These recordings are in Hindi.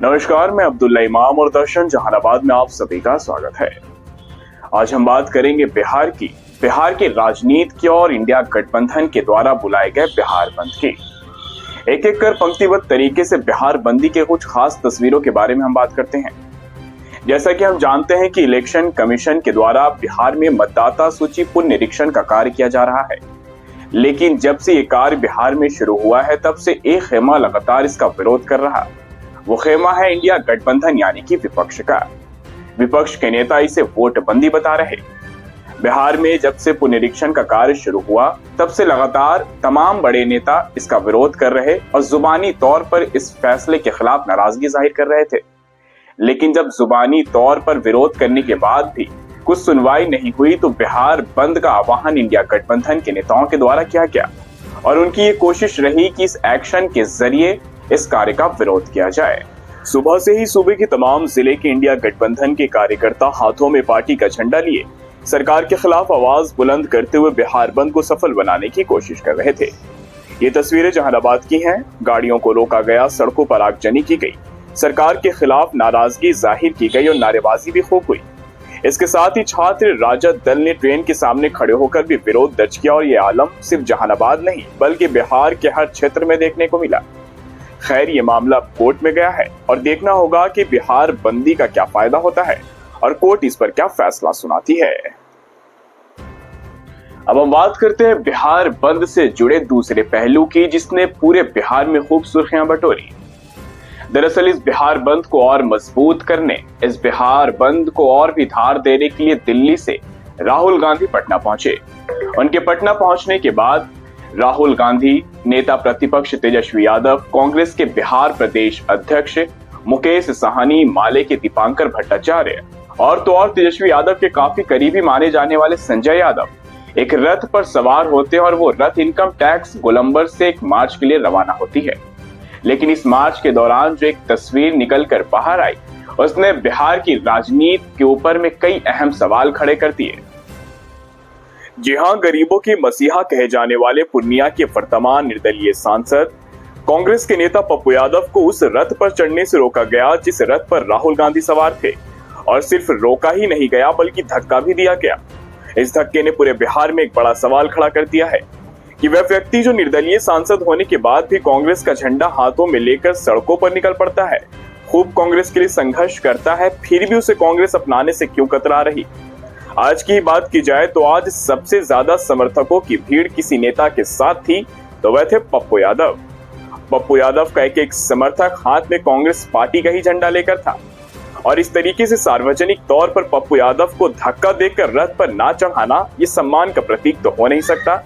नमस्कार, मैं अब्दुल्ला इमाम और दर्शन जहानाबाद में आप सभी का स्वागत है। आज हम बात करेंगे बिहार की राजनीति की और इंडिया गठबंधन के द्वारा बुलाए गए बिहार बंद की। एक एक कर पंक्तिबद्ध तरीके से बिहार बंदी के कुछ खास तस्वीरों के बारे में हम बात करते हैं। जैसा कि हम जानते हैं कि इलेक्शन कमीशन के द्वारा बिहार में मतदाता सूची पुनरीक्षण का कार्य किया जा रहा है, लेकिन जब से ये कार्य बिहार में शुरू हुआ है तब से एक खेमा लगातार इसका विरोध कर रहा। वो खेमा है इंडिया गठबंधन यानी कि विपक्ष का। विपक्ष के नेता इसे वोटबंदी बता रहे। बिहार में जब से पुनरीक्षण का कार्य शुरू हुआ तब से लगातार तमाम बड़े नेता इसका विरोध कर रहे और जुबानी तौर पर इस फैसले के खिलाफ नाराजगी जाहिर कर रहे थे। लेकिन जब जुबानी तौर पर विरोध करने के बाद भी कुछ सुनवाई नहीं हुई तो बिहार बंद का आह्वान इंडिया गठबंधन के नेताओं के द्वारा किया गया और उनकी ये कोशिश रही कि इस एक्शन के जरिए इस कार्य का विरोध किया जाए। सुबह से ही सूबे के तमाम जिले के इंडिया गठबंधन के कार्यकर्ता हाथों में पार्टी का झंडा लिए सरकार के खिलाफ आवाज बुलंद करते हुए बिहार बंद को सफल बनाने की कोशिश कर रहे थे। ये तस्वीरें जहानाबाद की हैं। गाड़ियों को रोका गया, सड़कों पर आगजनी की गई, सरकार के खिलाफ नाराजगी जाहिर की गई और नारेबाजी भी खूब हुई। इसके साथ ही छात्र राजद दल ने ट्रेन के सामने खड़े होकर भी विरोध दर्ज किया और ये आलम सिर्फ जहानाबाद नहीं बल्कि बिहार के हर क्षेत्र में देखने को मिला। खैर, ये मामला कोर्ट में गया है और देखना होगा कि बिहार बंदी का क्या फायदा होता है और कोर्ट इस पर क्या फैसला सुनाती है। अब हम बात करते हैं बिहार बंद से जुड़े दूसरे पहलू की, जिसने पूरे बिहार में खूब सुर्खियां बटोरी। दरअसल इस बिहार बंद को और मजबूत करने, इस बिहार बंद को और भी धार देने के लिए दिल्ली से राहुल गांधी पटना पहुंचे। उनके पटना पहुंचने के बाद राहुल गांधी, नेता प्रतिपक्ष तेजस्वी यादव, कांग्रेस के बिहार प्रदेश अध्यक्ष मुकेश साहनी, माले के दीपांकर भट्टाचार्य और तो और तेजस्वी यादव के काफी करीबी माने जाने वाले संजय यादव एक रथ पर सवार होते हैं और वो रथ इनकम टैक्स गोलंबर से एक मार्च के लिए रवाना होती है। लेकिन इस मार्च के दौरान जो एक तस्वीर निकल कर बाहर आई उसने बिहार की राजनीति के ऊपर में कई अहम सवाल खड़े कर दिए। जी हां, गरीबों के मसीहा कहे जाने वाले पूर्णिया के वर्तमान निर्दलीय सांसद कांग्रेस के नेता पप्पू यादव को उस रथ पर चढ़ने से रोका गया जिस रथ पर राहुल गांधी सवार थे, और सिर्फ रोका ही नहीं गया बल्कि धक्का भी दिया गया। इस धक्के ने पूरे बिहार में एक बड़ा सवाल खड़ा कर दिया है कि वह व्यक्ति जो निर्दलीय सांसद होने के बाद भी कांग्रेस का झंडा हाथों में लेकर सड़कों पर निकल पड़ता है, खूब कांग्रेस के लिए संघर्ष करता है, फिर भी उसे कांग्रेस अपनाने से क्यों कतरा रही। आज की बात की जाए तो आज सबसे ज्यादा समर्थकों की भीड़ किसी नेता के साथ थी तो वह थे पप्पू यादव। पप्पू यादव का एक समर्थक हाथ में कांग्रेस पार्टी का ही झंडा लेकर था और इस तरीके से सार्वजनिक तौर पर पप्पू यादव को धक्का देकर रथ पर ना चढ़ाना ये सम्मान का प्रतीक तो हो नहीं सकता।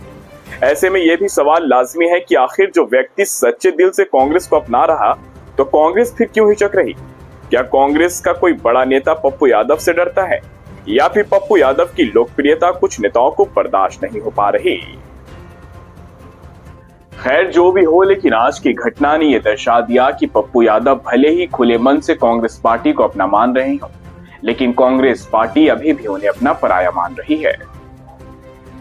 ऐसे में यह भी सवाल लाजमी है कि आखिर जो व्यक्ति सच्चे दिल से कांग्रेस को अपना रहा तो कांग्रेस फिर क्यों हिचक रही। क्या कांग्रेस का कोई बड़ा नेता पप्पू यादव से डरता है या फिर पप्पू यादव की लोकप्रियता कुछ नेताओं को बर्दाश्त नहीं हो पा रही। खैर, जो भी हो, लेकिन आज की घटना ने यह दर्शा दिया कि पप्पू यादव भले ही खुले मन से कांग्रेस पार्टी को अपना मान रहे हो, लेकिन कांग्रेस पार्टी अभी भी उन्हें अपना पराया मान रही है।